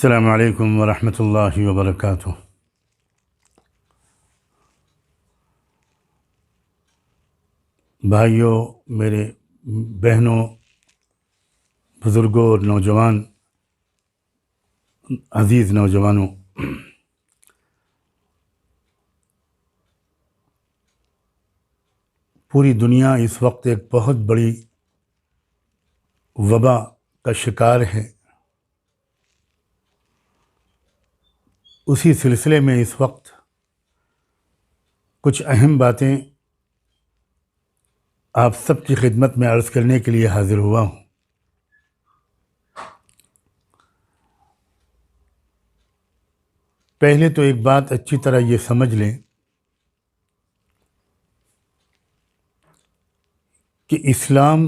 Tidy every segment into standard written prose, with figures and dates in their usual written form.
السلام علیکم ورحمۃ اللہ وبرکاتہ۔ بھائیوں، میرے بہنوں، بزرگوں اور نوجوان، عزیز نوجوانوں، پوری دنیا اس وقت ایک بہت بڑی وبا کا شکار ہے۔ اسی سلسلے میں اس وقت کچھ اہم باتیں آپ سب کی خدمت میں عرض کرنے کے لیے حاضر ہوا ہوں۔ پہلے تو ایک بات اچھی طرح یہ سمجھ لیں کہ اسلام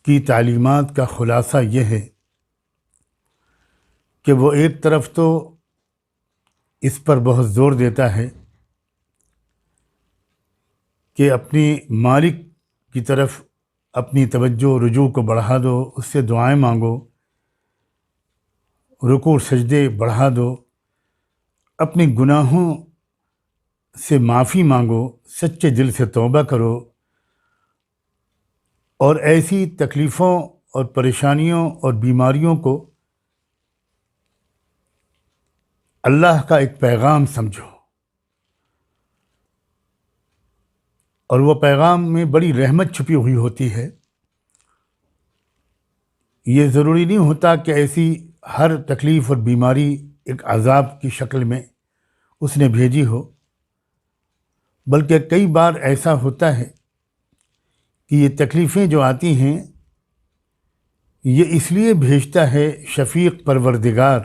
کی تعلیمات کا خلاصہ یہ ہے کہ وہ ایک طرف تو اس پر بہت زور دیتا ہے کہ اپنی مالک کی طرف اپنی توجہ رجوع کو بڑھا دو، اس سے دعائیں مانگو، رکوع سجدے بڑھا دو، اپنے گناہوں سے معافی مانگو، سچے دل سے توبہ کرو، اور ایسی تکلیفوں اور پریشانیوں اور بیماریوں کو اللہ کا ایک پیغام سمجھو، اور وہ پیغام میں بڑی رحمت چھپی ہوئی ہوتی ہے۔ یہ ضروری نہیں ہوتا کہ ایسی ہر تکلیف اور بیماری ایک عذاب کی شکل میں اس نے بھیجی ہو، بلکہ کئی بار ایسا ہوتا ہے کہ یہ تکلیفیں جو آتی ہیں یہ اس لیے بھیجتا ہے شفیق پروردگار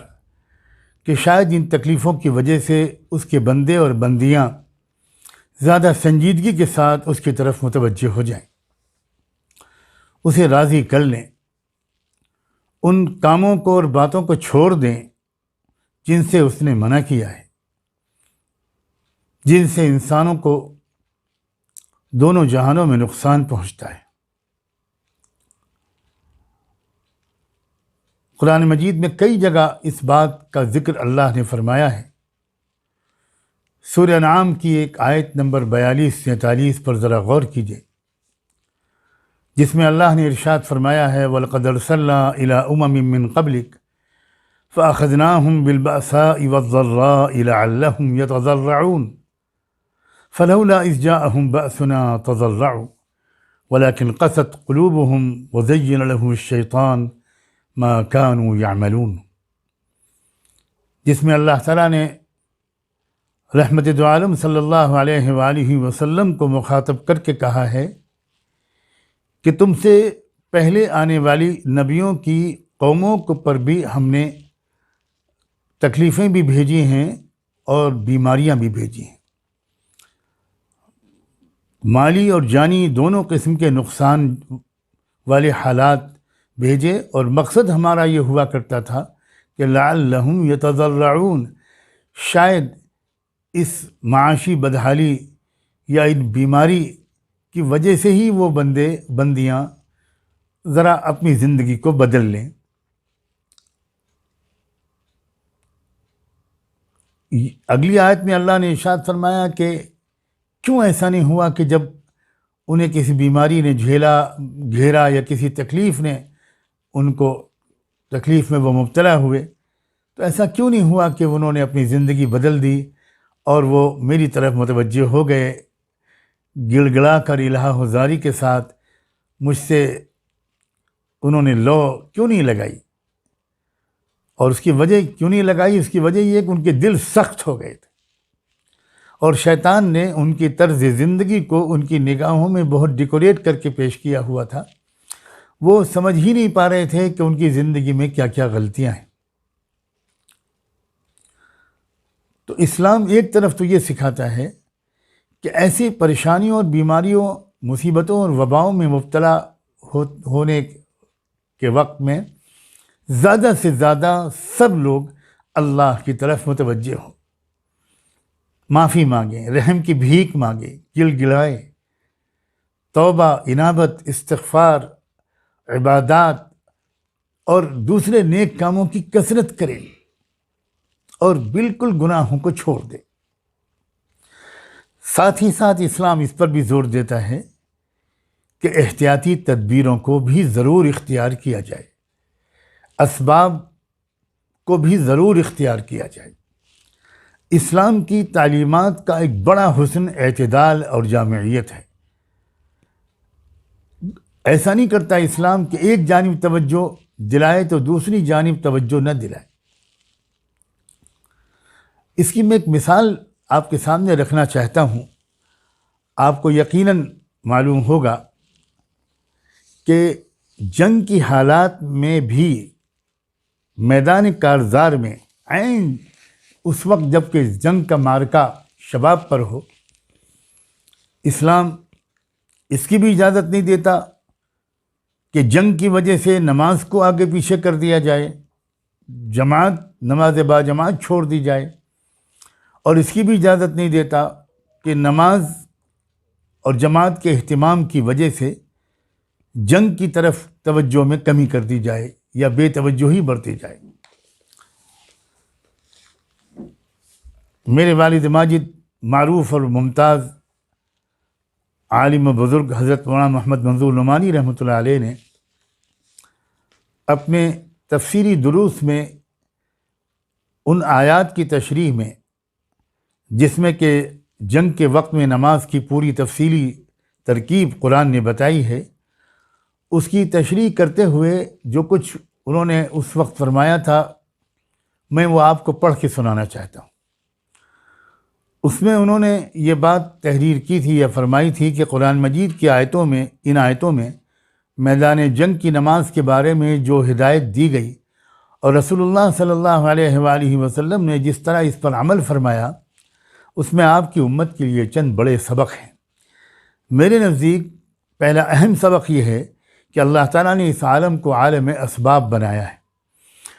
کہ شاید ان تکلیفوں کی وجہ سے اس کے بندے اور بندیاں زیادہ سنجیدگی کے ساتھ اس کی طرف متوجہ ہو جائیں، اسے راضی کر لیں، ان کاموں کو اور باتوں کو چھوڑ دیں جن سے اس نے منع کیا ہے، جن سے انسانوں کو دونوں جہانوں میں نقصان پہنچتا ہے۔ قرآن مجید میں کئی جگہ اس بات کا ذکر اللہ نے فرمایا ہے۔ سورہ انعام کی ایک آیت نمبر 42-43 پر ذرا غور کیجیے، جس میں اللہ نے ارشاد فرمایا ہے وَلَقَدْ أَرْسَلْنَا إِلَىٰ أُمَمٍ مِّن قَبْلِكَ فَأَخَذْنَاهُمْ بِالْبَأْسَاءِ وَالضَّرَّاءِ لَعَلَّهُمْ يَتَضَرَّعُونَ فَلَوْلَا إِذْ جَاءَهُمْ بَأْسُنَا تَضَرَّعُوا وَلَكِنْ قَسَتْ قُلُوبُهُمْ وَزَيَّنَ لَهُمُ الشَّيْطَانُ مَا كَانُوا يَعْمَلُونَ، جس میں اللہ تعالیٰ نے رحمت دو عالم صلی اللہ علیہ وآلہ وسلم کو مخاطب کر کے کہا ہے کہ تم سے پہلے آنے والی نبیوں کی قوموں کو پر بھی ہم نے تکلیفیں بھی بھیجی ہیں اور بیماریاں بھی بھیجی ہیں، مالی اور جانی دونوں قسم کے نقصان والے حالات بھیجے، اور مقصد ہمارا یہ ہوا کرتا تھا کہ لعلہم یتضرعون، شاید اس معاشی بدحالی یا ان بیماری کی وجہ سے ہی وہ بندیاں ذرا اپنی زندگی کو بدل لیں۔ اگلی آیت میں اللہ نے ارشاد فرمایا کہ کیوں ایسا نہیں ہوا کہ جب انہیں کسی بیماری نے گھیرا یا کسی تکلیف نے ان کو تکلیف میں وہ مبتلا ہوئے، تو ایسا کیوں نہیں ہوا کہ انہوں نے اپنی زندگی بدل دی اور وہ میری طرف متوجہ ہو گئے، گڑ گڑا کر الہ و زاری کے ساتھ مجھ سے انہوں نے لو کیوں نہیں لگائی؟ اور اس کی وجہ کیوں نہیں لگائی؟ اس کی وجہ یہ کہ ان کے دل سخت ہو گئے تھے، اور شیطان نے ان کی طرز زندگی کو ان کی نگاہوں میں بہت ڈیکوریٹ کر کے پیش کیا ہوا تھا۔ وہ سمجھ ہی نہیں پا رہے تھے کہ ان کی زندگی میں کیا کیا غلطیاں ہیں۔ تو اسلام ایک طرف تو یہ سکھاتا ہے کہ ایسی پریشانیوں اور بیماریوں، مصیبتوں اور وباؤں میں مبتلا ہونے کے وقت میں زیادہ سے زیادہ سب لوگ اللہ کی طرف متوجہ ہوں، معافی مانگیں، رحم کی بھیک مانگیں، گڑ گڑائیں، توبہ، انابت، استغفار، عبادات اور دوسرے نیک کاموں کی کثرت کرے اور بالکل گناہوں کو چھوڑ دے۔ ساتھ ہی ساتھ اسلام اس پر بھی زور دیتا ہے کہ احتیاطی تدبیروں کو بھی ضرور اختیار کیا جائے، اسباب کو بھی ضرور اختیار کیا جائے۔ اسلام کی تعلیمات کا ایک بڑا حسن اعتدال اور جامعیت ہے۔ ایسا نہیں کرتا اسلام کہ ایک جانب توجہ دلائے تو دوسری جانب توجہ نہ دلائے۔ اس کی میں ایک مثال آپ کے سامنے رکھنا چاہتا ہوں۔ آپ کو یقیناً معلوم ہوگا کہ جنگ کی حالات میں بھی میدان کارزار میں عین اس وقت جب کہ جنگ کا معرکہ شباب پر ہو، اسلام اس کی بھی اجازت نہیں دیتا کہ جنگ کی وجہ سے نماز کو آگے پیچھے کر دیا جائے، نماز با جماعت چھوڑ دی جائے، اور اس کی بھی اجازت نہیں دیتا کہ نماز اور جماعت کے اہتمام کی وجہ سے جنگ کی طرف توجہ میں کمی کر دی جائے یا بے توجہی برتی جائے۔ میرے والد ماجد معروف اور ممتاز عالم و بزرگ حضرت مولانا محمد منظور نعمانی رحمۃ اللہ علیہ نے اپنے تفسیری دروس میں ان آیات کی تشریح میں جس میں کہ جنگ کے وقت میں نماز کی پوری تفصیلی ترکیب قرآن نے بتائی ہے، اس کی تشریح کرتے ہوئے جو کچھ انہوں نے اس وقت فرمایا تھا، میں وہ آپ کو پڑھ کے سنانا چاہتا ہوں۔ اس میں انہوں نے یہ بات تحریر کی تھی یا فرمائی تھی کہ قرآن مجید کی ان آیتوں میں میدان جنگ کی نماز کے بارے میں جو ہدایت دی گئی اور رسول اللہ صلی اللہ علیہ وآلہ وسلم نے جس طرح اس پر عمل فرمایا، اس میں آپ کی امت کے لیے چند بڑے سبق ہیں۔ میرے نزدیک پہلا اہم سبق یہ ہے کہ اللہ تعالیٰ نے اس عالم کو عالم اسباب بنایا ہے،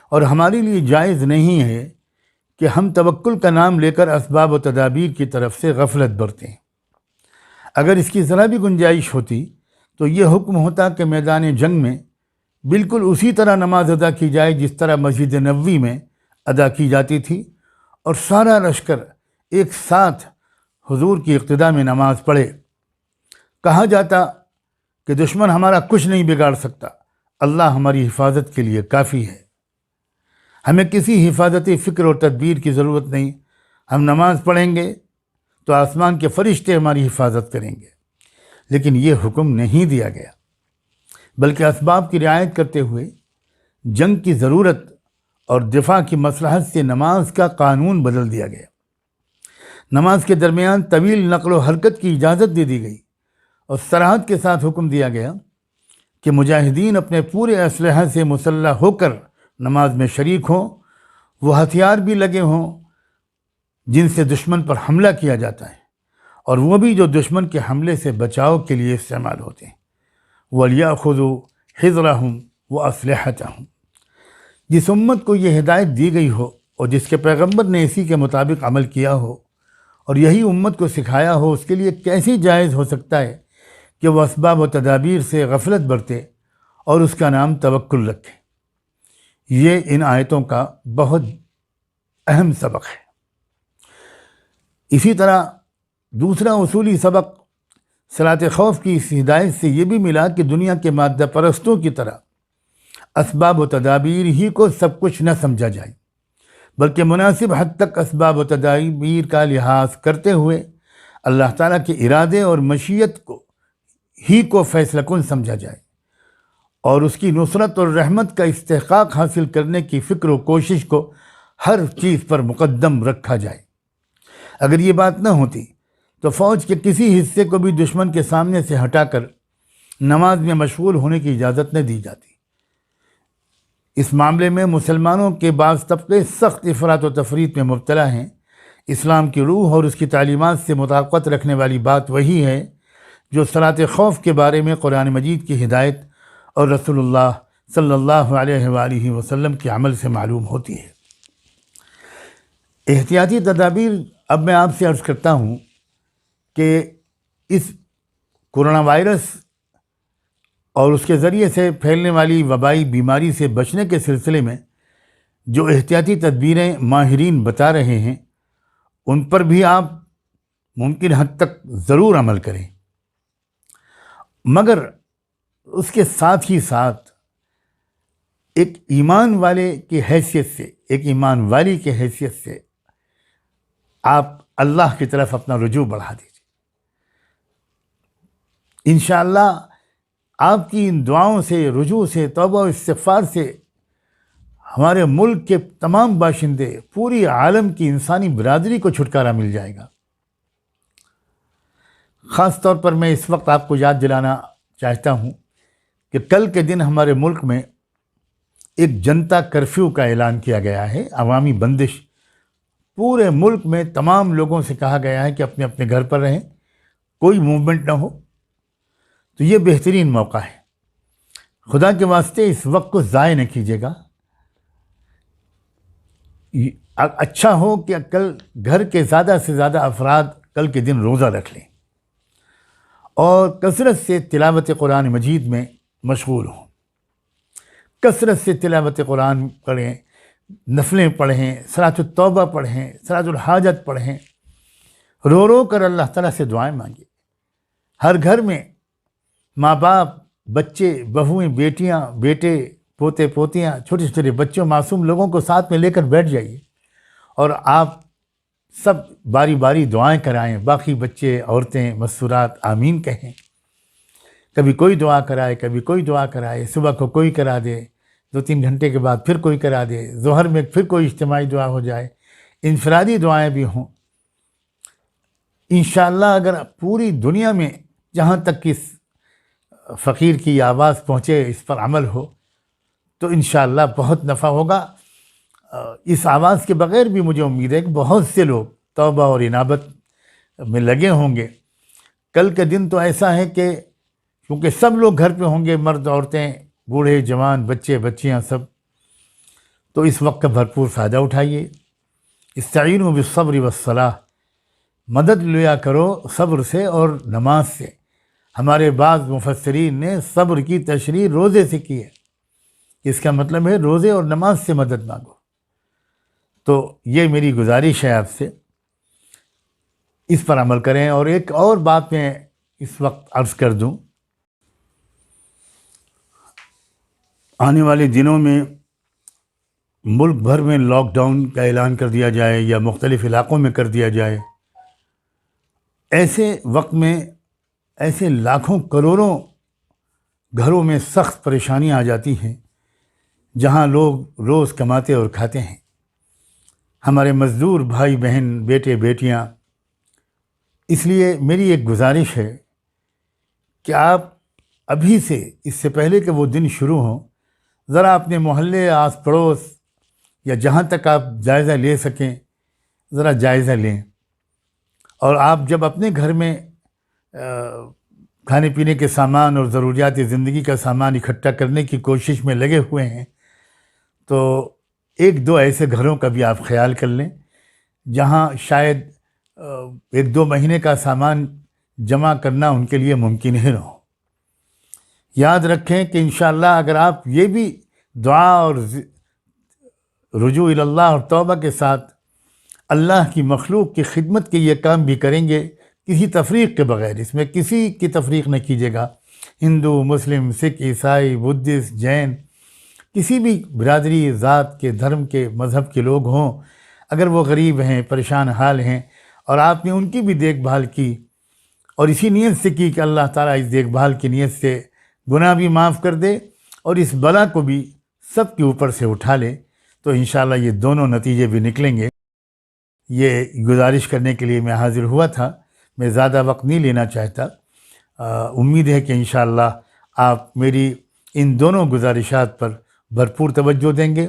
اور ہمارے لیے جائز نہیں ہے کہ ہم توکل کا نام لے کر اسباب و تدابیر کی طرف سے غفلت برتیں۔ اگر اس کی ذرا بھی گنجائش ہوتی تو یہ حکم ہوتا کہ میدان جنگ میں بالکل اسی طرح نماز ادا کی جائے جس طرح مسجد نبوی میں ادا کی جاتی تھی، اور سارا لشکر ایک ساتھ حضور کی اقتداء میں نماز پڑھے۔ کہا جاتا کہ دشمن ہمارا کچھ نہیں بگاڑ سکتا، اللہ ہماری حفاظت کے لیے کافی ہے، ہمیں کسی حفاظتی فکر اور تدبیر کی ضرورت نہیں، ہم نماز پڑھیں گے تو آسمان کے فرشتے ہماری حفاظت کریں گے۔ لیکن یہ حکم نہیں دیا گیا، بلکہ اسباب کی رعایت کرتے ہوئے جنگ کی ضرورت اور دفاع کی مصلحت سے نماز کا قانون بدل دیا گیا۔ نماز کے درمیان طویل نقل و حرکت کی اجازت دے دی گئی، اور صراحت کے ساتھ حکم دیا گیا کہ مجاہدین اپنے پورے اسلحہ سے مسلح ہو کر نماز میں شریک ہوں، وہ ہتھیار بھی لگے ہوں جن سے دشمن پر حملہ کیا جاتا ہے، اور وہ بھی جو دشمن کے حملے سے بچاؤ کے لیے استعمال ہوتے ہیں۔ وَلْيَأْخُذُوا حِذْرَهُمْ وَأَسْلِحَتَهُمْ۔ جس امت کو یہ ہدایت دی گئی ہو اور جس کے پیغمبر نے اسی کے مطابق عمل کیا ہو اور یہی امت کو سکھایا ہو، اس کے لیے کیسے جائز ہو سکتا ہے کہ وہ اسباب و تدابیر سے غفلت برتے اور اس کا نام توکل رکھے۔ یہ ان آیتوں کا بہت اہم سبق ہے۔ اسی طرح دوسرا اصولی سبق صلاۃ خوف کی اس ہدایت سے یہ بھی ملا کہ دنیا کے مادہ پرستوں کی طرح اسباب و تدابیر ہی کو سب کچھ نہ سمجھا جائے، بلکہ مناسب حد تک اسباب و تدابیر کا لحاظ کرتے ہوئے اللہ تعالیٰ کے ارادے اور مشیت کو فیصلہ کن سمجھا جائے، اور اس کی نصرت اور رحمت کا استحقاق حاصل کرنے کی فکر و کوشش کو ہر چیز پر مقدم رکھا جائے۔ اگر یہ بات نہ ہوتی تو فوج کے کسی حصے کو بھی دشمن کے سامنے سے ہٹا کر نماز میں مشغول ہونے کی اجازت نہ دی جاتی۔ اس معاملے میں مسلمانوں کے بعض طبقے سخت افراط و تفریط میں مبتلا ہیں۔ اسلام کی روح اور اس کی تعلیمات سے مطابقت رکھنے والی بات وہی ہے جو صلاۃ خوف کے بارے میں قرآن مجید کی ہدایت اور رسول اللہ صلی اللہ علیہ وآلہ وسلم کے عمل سے معلوم ہوتی ہے۔ احتیاطی تدابیر اب میں آپ سے عرض کرتا ہوں کہ اس کرونا وائرس اور اس کے ذریعے سے پھیلنے والی وبائی بیماری سے بچنے کے سلسلے میں جو احتیاطی تدبیریں ماہرین بتا رہے ہیں ان پر بھی آپ ممکن حد تک ضرور عمل کریں، مگر اس کے ساتھ ہی ساتھ ایک ایمان والے کی حیثیت سے، ایک ایمان والی کی حیثیت سے آپ اللہ کی طرف اپنا رجوع بڑھا دیجیے۔ انشاءاللہ آپ کی ان دعاؤں سے، رجوع سے، توبہ و استغفار سے ہمارے ملک کے تمام باشندے، پوری عالم کی انسانی برادری کو چھٹکارا مل جائے گا۔ خاص طور پر میں اس وقت آپ کو یاد دلانا چاہتا ہوں کہ کل کے دن ہمارے ملک میں ایک جنتا کرفیو کا اعلان کیا گیا ہے، عوامی بندش۔ پورے ملک میں تمام لوگوں سے کہا گیا ہے کہ اپنے اپنے گھر پر رہیں، کوئی موومنٹ نہ ہو۔ تو یہ بہترین موقع ہے، خدا کے واسطے اس وقت کو ضائع نہ کیجیے گا۔ اچھا ہو کہ کل گھر کے زیادہ سے زیادہ افراد کل کے دن روزہ رکھ لیں اور کثرت سے تلاوت قرآن مجید میں مشغول ہوں، کثرت سے تلاوت قرآن پڑھیں، نفلیں پڑھیں، صلاۃ التوبہ پڑھیں، صلاۃ الحاجت پڑھیں، رو رو کر اللہ تعالیٰ سے دعائیں مانگیں۔ ہر گھر میں ماں باپ، بچے، بہویں، بیٹیاں، بیٹے، پوتے پوتیاں، چھوٹے چھوٹے بچوں، معصوم لوگوں کو ساتھ میں لے کر بیٹھ جائیے اور آپ سب باری باری دعائیں کرائیں۔ باقی بچے، عورتیں، مستورات آمین کہیں۔ کبھی کوئی دعا کرائے، کبھی کوئی دعا کرائے، صبح کو کوئی کرا دے، 2-3 گھنٹے کے بعد پھر کوئی کرا دے، ظہر میں پھر کوئی اجتماعی دعا ہو جائے، انفرادی دعائیں بھی ہوں۔ انشاءاللہ اگر پوری دنیا میں جہاں تک اس فقیر کی آواز پہنچے، اس پر عمل ہو تو انشاءاللہ بہت نفع ہوگا۔ اس آواز کے بغیر بھی مجھے امید ہے کہ بہت سے لوگ توبہ اور انابت میں لگے ہوں گے۔ کل کے دن تو ایسا ہے کہ کیونکہ سب لوگ گھر پہ ہوں گے، مرد، عورتیں، بوڑھے، جوان، بچے، بچیاں، سب، تو اس وقت کا بھرپور فائدہ اٹھائیے۔ استعینوا بالصبر والصلاۃ، مدد لیا کرو صبر سے اور نماز سے۔ ہمارے بعض مفسرین نے صبر کی تشریح روزے سے کی ہے، اس کا مطلب ہے روزے اور نماز سے مدد مانگو۔ تو یہ میری گزارش ہے آپ سے، اس پر عمل کریں۔ اور ایک اور بات میں اس وقت عرض کر دوں، آنے والے دنوں میں ملک بھر میں لاک ڈاؤن کا اعلان کر دیا جائے یا مختلف علاقوں میں کر دیا جائے۔ ایسے وقت میں ایسے لاکھوں کروڑوں گھروں میں سخت پریشانیاں آ جاتی ہیں جہاں لوگ روز کماتے اور کھاتے ہیں۔ ہمارے مزدور بھائی بہن، بیٹے بیٹیاں، اس لیے میری ایک گزارش ہے کہ آپ ابھی سے، اس سے پہلے کہ وہ دن شروع ہوں، ذرا اپنے محلے، آس پڑوس یا جہاں تک آپ جائزہ لے سکیں ذرا جائزہ لیں۔ اور آپ جب اپنے گھر میں کھانے پینے کے سامان اور ضروریات زندگی کا سامان اکٹھا کرنے کی کوشش میں لگے ہوئے ہیں تو 1-2 ایسے گھروں کا بھی آپ خیال کر لیں جہاں شاید 1-2 مہینے کا سامان جمع کرنا ان کے لیے ممکن ہی نہ ہو۔ یاد رکھیں کہ انشاءاللہ اگر آپ یہ بھی دعا اور رجوع اللہ اور توبہ کے ساتھ اللہ کی مخلوق کی خدمت کے یہ کام بھی کریں گے، کسی تفریق کے بغیر، اس میں کسی کی تفریق نہ کیجیے گا، ہندو، مسلم، سکھ، عیسائی، بدھسٹ، جین، کسی بھی برادری، ذات کے، دھرم کے، مذہب کے لوگ ہوں، اگر وہ غریب ہیں، پریشان حال ہیں اور آپ نے ان کی بھی دیکھ بھال کی اور اسی نیت سے کی کہ اللہ تعالیٰ اس دیکھ بھال کی نیت سے گناہ بھی معاف کر دے اور اس بلا کو بھی سب کے اوپر سے اٹھا لے، تو انشاءاللہ یہ دونوں نتیجے بھی نکلیں گے۔ یہ گزارش کرنے کے لیے میں حاضر ہوا تھا، میں زیادہ وقت نہیں لینا چاہتا۔ امید ہے کہ انشاءاللہ آپ میری ان دونوں گزارشات پر بھرپور توجہ دیں گے،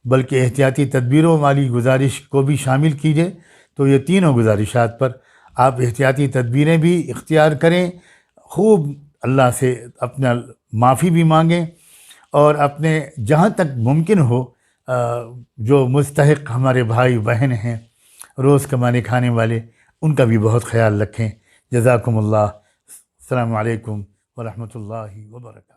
بلکہ احتیاطی تدبیروں والی گزارش کو بھی شامل کیجیے۔ تو یہ تینوں گزارشات پر آپ احتیاطی تدبیریں بھی اختیار کریں، خوب اللہ سے اپنا معافی بھی مانگیں اور اپنے جہاں تک ممکن ہو جو مستحق ہمارے بھائی بہن ہیں، روز کمانے کھانے والے، ان کا بھی بہت خیال رکھیں۔ جزاکم اللہ۔ السلام علیکم ورحمۃ اللہ وبرکاتہ۔